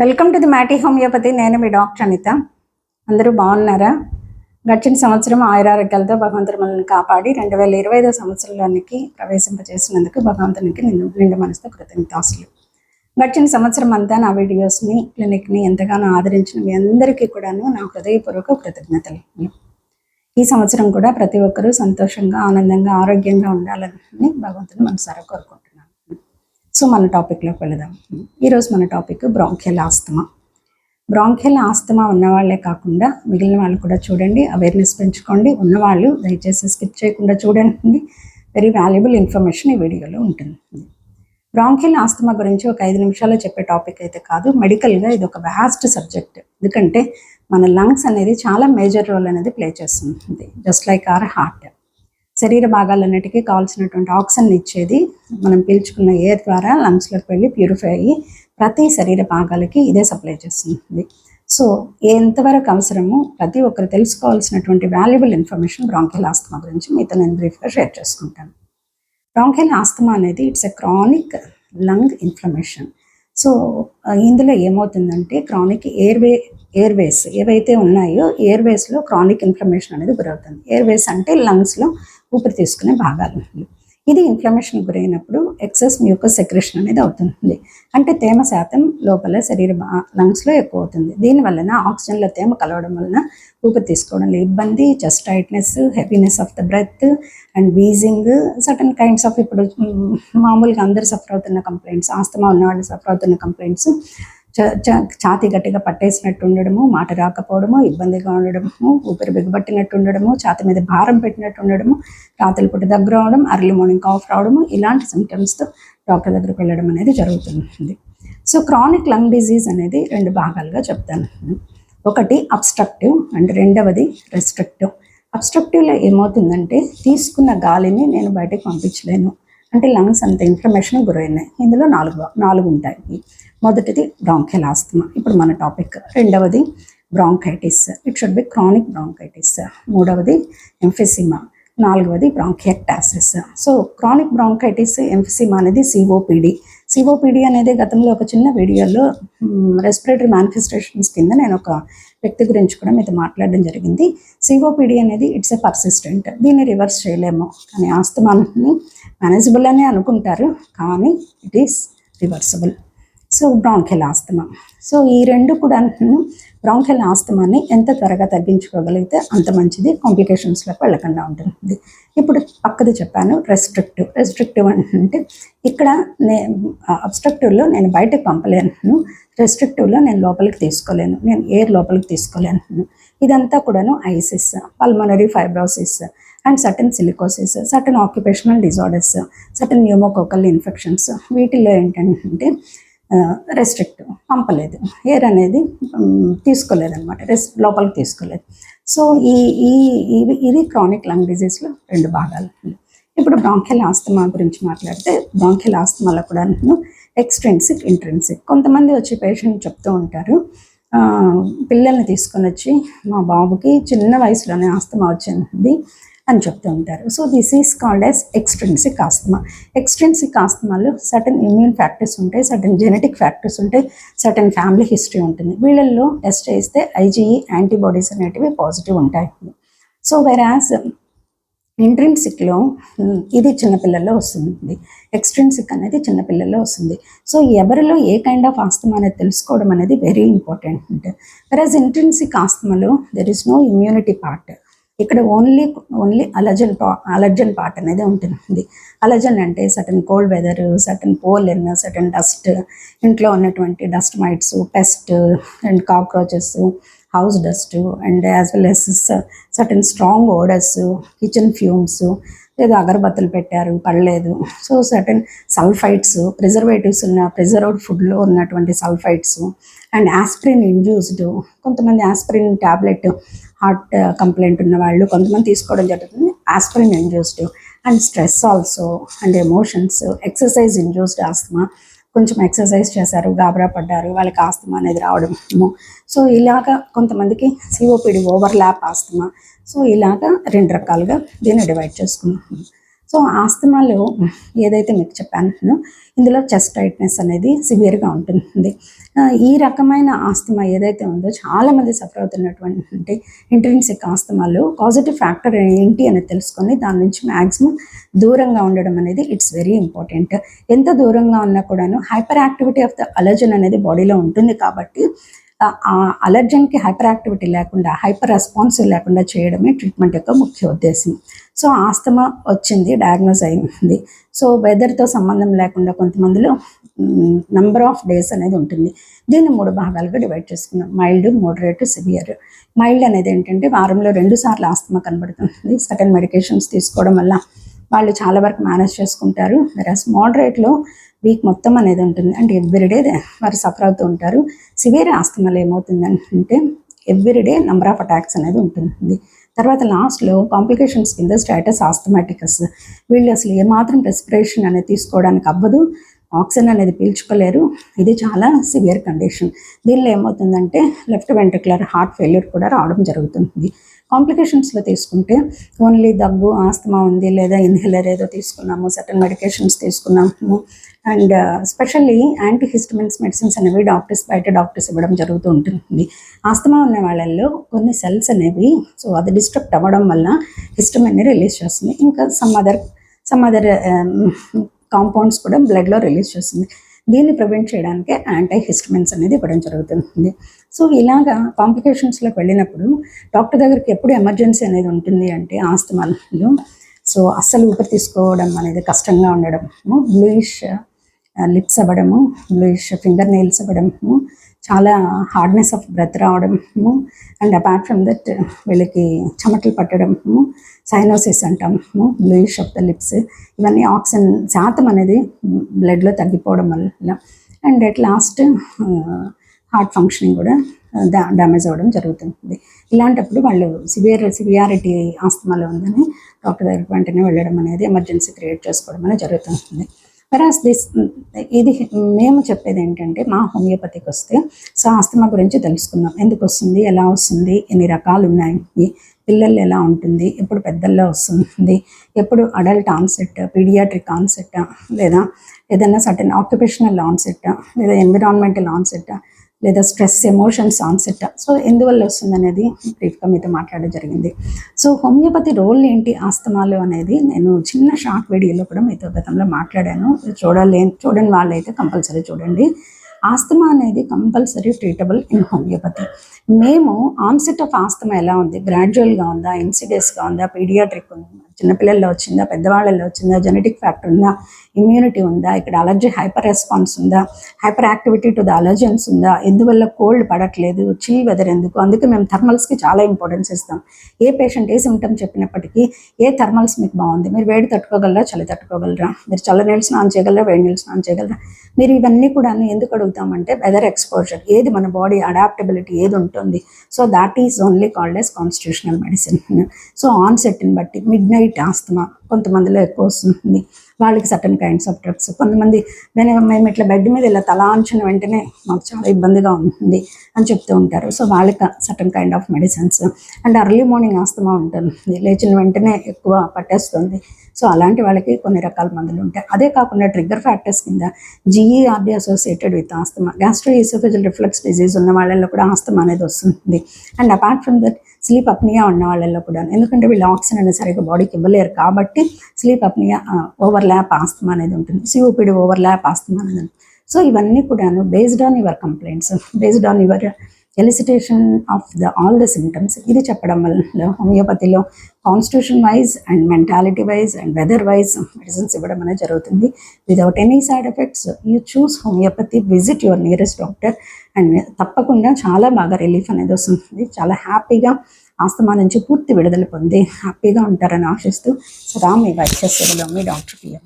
Welcome to the మ్యాటీ homeopathy. నేను మీ doctor Anitha. అందరూ బాగున్నారా? గడిచిన సంవత్సరం ఆయురారోగ్యాలతో భగవంతుడు మనల్ని కాపాడి 2025 సంవత్సరంలోనికి ప్రవేశింపజేసినందుకు భగవంతునికి నిండు మనసుతో కృతజ్ఞతాస్తులు. గడిచిన సంవత్సరం అంతా నా వీడియోస్ని, క్లినిక్ని ఎంతగానో ఆదరించిన మీ అందరికీ కూడాను నా హృదయపూర్వక కృతజ్ఞతలు. ఈ సంవత్సరం కూడా ప్రతి ఒక్కరూ సంతోషంగా, ఆనందంగా, ఆరోగ్యంగా ఉండాలని భగవంతుని మనసారా కోరుకుంటున్నాను. సో మన టాపిక్లోకి వెళదాం. ఈరోజు మన topic bronchial asthma. Bronchial asthma ఉన్నవాళ్లే కాకుండా మిగిలిన వాళ్ళు కూడా చూడండి, అవేర్నెస్ పెంచుకోండి. ఉన్నవాళ్ళు దయచేసి స్కిప్ చేయకుండా చూడండి. వెరీ వాల్యుబుల్ ఇన్ఫర్మేషన్ ఈ వీడియోలో ఉంటుంది. బ్రాంకియల్ ఆస్తమా గురించి ఒక 5 నిమిషాల్లో చెప్పే టాపిక్ అయితే కాదు. మెడికల్గా ఇది ఒక వ్యాస్ట్ సబ్జెక్ట్. ఎందుకంటే మన లంగ్స్ అనేది చాలా మేజర్ రోల్ అనేది ప్లే చేస్తుంది. Just like our heart. శరీర భాగాలన్నిటికీ కావాల్సినటువంటి ఆక్సిజన్ ఇచ్చేది మనం పీల్చుకున్న ఎయిర్ ద్వారా లంగ్స్లోకి వెళ్ళి ప్యూరిఫై అయ్యి ప్రతి శరీర భాగాలకి ఇదే సప్లై చేస్తుంది. సో ఎంతవరకు అవసరమో ప్రతి ఒక్కరు తెలుసుకోవాల్సినటువంటి వాల్యుబుల్ ఇన్ఫర్మేషన్ బ్రాంకియల్ ఆస్తమా గురించి మీతో నేను బ్రీఫ్గా షేర్ చేసుకుంటాను. బ్రాంకియల్ ఆస్తమా అనేది it's a chronic lung inflammation. So ఇందులో ఏమవుతుందంటే క్రానిక్ ఎయిర్వేస్ ఏవైతే ఉన్నాయో ఎయిర్వేస్లో క్రానిక్ ఇన్ఫ్లమేషన్ అనేది గురవుతుంది. ఎయిర్వేస్ అంటే లంగ్స్లో ఊపిరి తీసుకునే భాగాలు. ఇది ఇన్ఫ్లమేషన్ గురైనప్పుడు ఎక్సెస్ మ్యూకస్ సెక్రెషన్ అనేది అవుతుంది. అంటే తేమ శాతం లోపల శరీర లంగ్స్లో ఎక్కువ అవుతుంది. దీనివలన ఆక్సిజన్లో తేమ కలవడం వలన ఊపిరి తీసుకోవడంలో ఇబ్బంది, chest tightness, heaviness of the breath and wheezing, certain kinds of ఇప్పుడు మామూలుగా అందరు సఫర్ అవుతున్న కంప్లైంట్స్, ఆస్తమా ఉన్నవాళ్ళు సఫర్ అవుతున్న కంప్లైంట్స్, ఛాతీ గట్టిగా పట్టేసినట్టు ఉండడము, మాట రాకపోవడము, ఇబ్బందిగా ఉండడము, ఊపిరి బిగబట్టినట్టు ఉండడము, ఛాతీ మీద భారం పెట్టినట్టు ఉండడము, రాత్రి పూట దగ్గర రావడం, అర్లీ మార్నింగ్ కాఫ్ రావడము, ఇలాంటి సిమ్టమ్స్తో డాక్టర్ దగ్గరికి వెళ్ళడం అనేది జరుగుతుంది. సో క్రానిక్ లంగ్ డిజీజ్ అనేది 2 భాగాలుగా చెప్తాను. ఒకటి అబ్స్ట్రక్టివ్ అండ్ రెండవది రెస్ట్రిక్టివ్. అబ్స్ట్రక్టివ్లో ఏమవుతుందంటే తీసుకున్న గాలిని నేను బయటకు పంపించలేను, అంటే లంగ్స్ అంత ఇన్ఫ్లమేషన్ గురైనాయి. ఇందులో 4 ఉంటాయి. మొదటిది బ్రాంకియల్ ఆస్తమా, ఇప్పుడు మన టాపిక్. రెండవది bronchitis, it should be chronic bronchitis. మూడవది ఎంఫిసిమా. నాలుగవది బ్రాంకియక్టాసిస్. సో క్రానిక్ బ్రాంకైటిస్, ఎంఫిసిమా అనేది సిఓపిడి అనేది గతంలో ఒక చిన్న వీడియోలో రెస్పిరేటరీ మేనిఫెస్టేషన్స్ కింద నేను ఒక వ్యక్తి గురించి కూడా మీతో మాట్లాడడం జరిగింది. సిఓపిడి అనేది ఇట్స్ ఎ పర్సిస్టెంట్, దీన్ని రివర్స్ చేయలేము. కానీ ఆస్తమాని మేనేజబుల్ అనే అనుకుంటారు, కానీ it is reversible. So bronchial asthma. So ఈ 2 కూడా బ్రాంకియల్ ఆస్తమాని ఎంత త్వరగా తగ్గించుకోగలిగితే అంత మంచిది, కాంప్లికేషన్స్లోకి వెళ్ళకుండా ఉంటుంది. ఇప్పుడు పక్కది చెప్పాను రెస్ట్రిక్టివ్ అంటే ఇక్కడ అబ్స్ట్రక్టివ్లో నేను బయటకు పంపలేను, రెస్ట్రిక్టివ్లో నేను లోపలికి తీసుకోలేను, నేను ఎయిర్ లోపలికి తీసుకోలేను. ఇదంతా కూడాను ISIS, pulmonary fibrosis and certain silicosis, certain occupational disorders, certain pneumococcal infections, వీటిల్లో ఏంటంటే రెస్ట్రిక్టివ్, పంపలేదు, ఎయిర్ అనేది తీసుకోలేదన్నమాట, లోపలికి తీసుకోలేదు. సో ఇది క్రానిక్ లంగ్ డిజీజ్లో 2 భాగాలు. ఇప్పుడు బ్రాంకియల్ ఆస్తమా గురించి మాట్లాడితే బ్రాంకియల్ ఆస్తమాలో కూడా ఎక్స్ట్రిన్సిక్, ఇంట్రిన్సిక్. కొంతమంది వచ్చి పేషెంట్ చెప్తూ ఉంటారు, పిల్లల్ని తీసుకొని వచ్చి మా బాబుకి చిన్న వయసులోనే ఆస్తమా వచ్చింది అని చెప్తూ ఉంటారు. So this is called as extrinsic asthma. Extrinsic ఆస్తమాలో సర్టన్ ఇమ్యూన్ ఫ్యాక్టర్స్ ఉంటాయి, సర్టన్ జెనెటిక్ ఫ్యాక్టర్స్ ఉంటాయి, సర్టన్ ఫ్యామిలీ హిస్టరీ ఉంటుంది. వీళ్ళల్లో టెస్ట్ చేస్తే ఐజీఈ యాంటీబాడీస్ అనేటివి పాజిటివ్ ఉంటాయి. సో వెరాజ్ ఇంట్రిన్సిక్లో ఇది చిన్నపిల్లల్లో వస్తుంది, ఎక్స్ట్రిన్సిక్ అనేది చిన్నపిల్లల్లో వస్తుంది. సో ఎవరిలో ఏ కైండ్ ఆఫ్ ఆస్తమా అనేది తెలుసుకోవడం అనేది వెరీ ఇంపార్టెంట్. వెరాజ్ ఇంట్రిన్సిక్ ఆస్తమాలో there is no immunity part. ఇక్కడ ఓన్లీ అలర్జన్ పార్ట్ అనేది ఉంటుంది. అలర్జన్ అంటే certain cold weather, certain pollen, certain dust, ఇంట్లో ఉన్నటువంటి dust mites, pest and cockroaches, house dust and as well as certain strong odours, kitchen fumes, లేదా అగరబత్తులు పెట్టారు పడలేదు, so certain sulphides, preservatives preserved ఫుడ్లో ఉన్నటువంటి సల్ఫైడ్స్ అండ్ ఆస్పిరిన్ ఇండ్యూస్డ్. కొంతమంది aspirin tablet heart complaint ఉన్న వాళ్ళు కొంతమంది తీసుకోవడం జరుగుతుంది, aspirin induced. And stress also and emotions, exercise induced asthma. కొంచెం ఎక్సర్సైజ్ చేశారు, గాబరా పడ్డారు, వాళ్ళకి ఆస్తమా అనేది రావడము. సో ఇలాగా కొంతమందికి సిఓపిడి ఓవర్లాప్ ఆస్తమా. సో ఇలాగా 2 రకాలుగా దీన్ని డివైడ్ చేసుకున్నాం. సో ఆస్తమాలో ఏదైతే మీకు చెప్పాను, ఇందులో చెస్ట్ టైట్నెస్ అనేది సివియర్గా ఉంటుంది. ఈ రకమైన ఆస్తమా ఏదైతే ఉందో చాలామంది సఫర్ అవుతున్నటువంటి ఇంట్రిన్సిక్ ఆస్తమాలో పాజిటివ్ ఫ్యాక్టర్ ఏంటి అనేది తెలుసుకొని దాని నుంచి మ్యాక్సిమం దూరంగా ఉండడం అనేది ఇట్స్ వెరీ ఇంపార్టెంట్. ఎంత దూరంగా ఉన్నా కూడాను hyper activity of the allergen అనేది బాడీలో ఉంటుంది కాబట్టి ఆ అలర్జన్కి హైపర్ యాక్టివిటీ లేకుండా, హైపర్ రెస్పాన్సివ్ లేకుండా చేయడమే ట్రీట్మెంట్ యొక్క ముఖ్య ఉద్దేశం. సో ఆస్తమా వచ్చింది, డయాగ్నోజ్ అయింది. సో వెదర్తో సంబంధం లేకుండా కొంతమందిలో నంబర్ ఆఫ్ డేస్ అనేది ఉంటుంది. దీన్ని 3 భాగాలుగా డివైడ్ చేసుకున్నాం: మైల్డ్, మోడరేట్, సివియర్. మైల్డ్ అనేది ఏంటంటే వారంలో 2 సార్లు ఆస్తమా కనబడుతుంది. సర్టన్ మెడికేషన్స్ తీసుకోవడం వల్ల వాళ్ళు చాలా వరకు మేనేజ్ చేసుకుంటారు. వెరాస్ మోడరేట్లో వీక్ మొత్తం అనేది ఉంటుంది, అంటే ఎవ్రీడే వారు సఫర్ అవుతూ ఉంటారు. సివియర్ ఆస్తమాలో ఏమవుతుందంటే ఎవ్రీడే నంబర్ ఆఫ్ అటాక్స్ అనేది ఉంటుంది. తర్వాత లాస్ట్లో కాంప్లికేషన్స్ కింద స్టాటస్ ఆస్థమాటికస్. వీళ్ళు అసలు ఏమాత్రం రెస్పిరేషన్ అనేది తీసుకోవడానికి అవ్వదు, ఆక్సిజన్ అనేది పీల్చుకోలేరు. ఇది చాలా సివియర్ కండిషన్. దీనిలో ఏమవుతుందంటే లెఫ్ట్ వెంట్రికులర్ హార్ట్ ఫెయిల్యూర్ కూడా రావడం జరుగుతుంది. కాంప్లికేషన్స్లో తీసుకుంటే ఓన్లీ దగ్గు, ఆస్తమా ఉంది, లేదా ఇన్హేలర్ ఏదో తీసుకున్నాము, సర్టన్ మెడికేషన్స్ తీసుకున్నాము, అండ్ స్పెషల్లీ యాంటీహిస్టమిన్స్ మెడిసిన్స్ అనేవి బయట డాక్టర్స్ ఇవ్వడం జరుగుతూ ఉంటుంది. ఆస్తమా ఉన్న వాళ్ళల్లో కొన్ని సెల్స్ అనేవి అది డిస్ట్రక్ట్ అవ్వడం వల్ల హిస్టమిన్ని రిలీజ్ చేస్తుంది. ఇంకా సమ్ అదర్ కాంపౌండ్స్ కూడా బ్లడ్లో రిలీజ్ చేస్తుంది. దీన్ని ప్రివెంట్ చేయడానికి యాంటీహిస్టమిన్స్ అనేది ఇవ్వడం జరుగుతుంది. సో ఇలాగా కాంప్లికేషన్స్లోకి వెళ్ళినప్పుడు డాక్టర్ దగ్గరికి ఎప్పుడు ఎమర్జెన్సీ అనేది ఉంటుంది అంటే ఆస్తమాలో అస్సలు ఊపిరి తీసుకోవడం అనేది కష్టంగా ఉండడము, బ్లూయిష్ లిప్స్ అవ్వడము, బ్లూయిష్ ఫింగర్ నెయిల్స్ అవ్వడము, చాలా హార్డ్నెస్ ఆఫ్ బ్రెత్ రావడము, అండ్ అపార్ట్ ఫ్రమ్ దట్ వీళ్ళకి చెమటలు పట్టడము, సైనోసిస్ అంటాము, బ్లూయిష్ ఆఫ్ ద లిప్స్, ఇవన్నీ ఆక్సిజన్ శాతం అనేది బ్లడ్లో తగ్గిపోవడం వల్ల, and at last heart functioning కూడా డ్యామేజ్ అవ్వడం జరుగుతుంది. ఇలాంటప్పుడు వాళ్ళు సివియారిటీ ఆస్తమాలో ఉందని డాక్టర్ దగ్గరికి వెంటనే వెళ్ళడం అనేది, ఎమర్జెన్సీ క్రియేట్ చేసుకోవడం అనేది జరుగుతుంది. వెరాస్ ఇది మేము చెప్పేది ఏంటంటే మా హోమియోపతికి వస్తే ఆస్తమా గురించి తెలుసుకుందాం. ఎందుకు వస్తుంది, ఎలా వస్తుంది, ఎన్ని రకాలు ఉన్నాయి, పిల్లలు ఎలా ఉంటుంది, ఎప్పుడు పెద్దల్లో వస్తుంది, ఎప్పుడు అడల్ట్ ఆన్సెట్, పీడియాట్రిక్ ఆన్సెట్, లేదా ఏదైనా సర్టెన్ ఆక్యుపేషనల్ ఆన్సెట్, లేదా ఎన్విరాన్మెంటల్ ఆన్సెట్, లేదా స్ట్రెస్ ఎమోషన్స్ ఆన్సెట్. ఎందువల్ల వస్తుంది అనేది బ్రీఫ్గా మీతో మాట్లాడడం జరిగింది. హోమియోపతి రోల్ ఏంటి ఆస్తమాలో అనేది నేను చిన్న షార్ట్ వీడియోలో కూడా మీతో గతంలో మాట్లాడాను. చూడని వాళ్ళైతే కంపల్సరీ చూడండి. ఆస్తమా అనేది కంపల్సరీ ట్రీటబుల్ ఇన్ హోమియోపతి. మేము ఆన్సెట్ ఆఫ్ ఆస్తమా ఎలా ఉంది, గ్రాడ్యువల్గా ఉందా, ఇన్సిడెన్స్గా ఉందా, పీడియాట్రిక్ ఉందా, చిన్నపిల్లల్లో వచ్చిందా, పెద్దవాళ్ళల్లో వచ్చిందా, జెనెటిక్ ఫ్యాక్టర్ ఉందా, ఇమ్యూనిటీ ఉందా, ఇక్కడ అలర్జీ హైపర్ రెస్పాన్స్ ఉందా, hyper activity to the allergens ఉందా, ఎందువల్ల కోల్డ్ పడట్లేదు, చిల్ వెదర్ ఎందుకు, అందుకే మేము థర్మల్స్కి చాలా ఇంపార్టెన్స్ ఇస్తాం. ఏ పేషెంట్ ఏ సిమ్టమ్ చెప్పినప్పటికీ ఏ థర్మల్స్ మీకు బాగుంది, మీరు వేడి తట్టుకోగలరా, చలి తట్టుకోగలరా, మీరు చల్ల నీళ్ళు స్నానం చేయగలరా, వేడి నీళ్ళు స్నానం చేయగలరా, మీరు ఇవన్నీ కూడా ఎందుకు అడుగుతామంటే వెదర్ ఎక్స్పోజర్, ఏది మన బాడీ అడాప్టబిలిటీ ఏది ఉంటుంది. That is only called as constitutional medicine. ఆన్సెట్ని బట్టి మిడ్ నైట్ ఆస్తమా కొంతమందిలో ఎక్కువ వస్తుంది, వాళ్ళకి సర్టన్ కైండ్స్ ఆఫ్ డ్రగ్స్. కొంతమంది మేము ఇట్లా బెడ్ మీద ఇలా తలాంచిన వెంటనే మాకు చాలా ఇబ్బందిగా ఉంటుంది అని చెప్తూ ఉంటారు. వాళ్ళకి certain kind of medicines. And early morning asthma ఉంటుంది, లేచిన వెంటనే ఎక్కువ పట్టేస్తుంది. అలాంటి వాళ్ళకి కొన్ని రకాల మందులు ఉంటాయి. అదే కాకుండా ట్రిగ్గర్ ఫ్యాక్టర్స్ కింద GERD associated with asthma, gastroesophageal reflux disease ఉన్న వాళ్ళల్లో కూడా ఆస్తమా అనేది వస్తుంది. And apart from that sleep apnoea ఉన్న వాళ్ళల్లో కూడా, ఎందుకంటే వీళ్ళు ఆక్సిజన్ అనేది సరిగ్గా బాడీకి ఇవ్వలేరు కాబట్టి స్లీప్ అప్నియా ఓవర్లాప్ ఆస్తమా అనేది ఉంటుంది, సిఓపిడి ఓవర్లాప్ ఆస్తమా అనేది ఉంటుంది. ఇవన్నీ కూడాను based on your complaints, based on your elicitation of all the symptoms. ఇది చెప్పడం వల్ల హోమియోపతిలో constitution wise and mentality wise and weather wise medicines ఇవ్వడం అనేది జరుగుతుంది without any side effects. You choose homeopathy, visit your nearest doctor, and తప్పకుండా చాలా బాగా రిలీఫ్ అనేది వస్తుంది. చాలా హ్యాపీగా ఆస్తమా నుంచి పూర్తి విడుదల పొంది హ్యాపీగా ఉంటారని ఆశిస్తూ మీ వైద్య సేవలో మీ డాక్టర్ పిఎం.